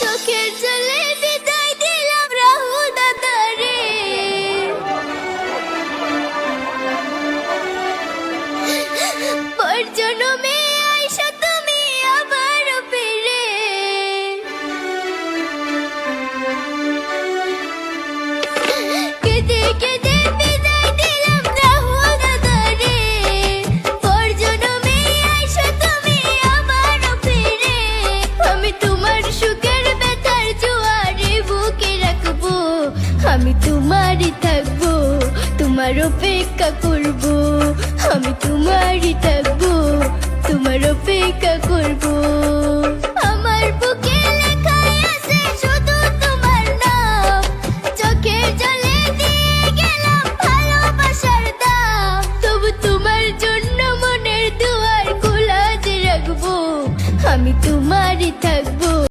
চোখের জলে বিদায় দিলাম রাহুল দাদারে। পর জন্মে আইসা তুমি আবার ফিরে। কেঁদে কেঁদে বিদায় দিলাম রাহুল দাদারে। পর জন্মে আইসা তুমি আবার ফিরে। আমি তোমার সুখের ব্যথার জোয়ারে বুকে রাখবো, আমি তোমারই থাকবো, তোমার অপেক্ষা করবো, আমি তোমারই থাকবো।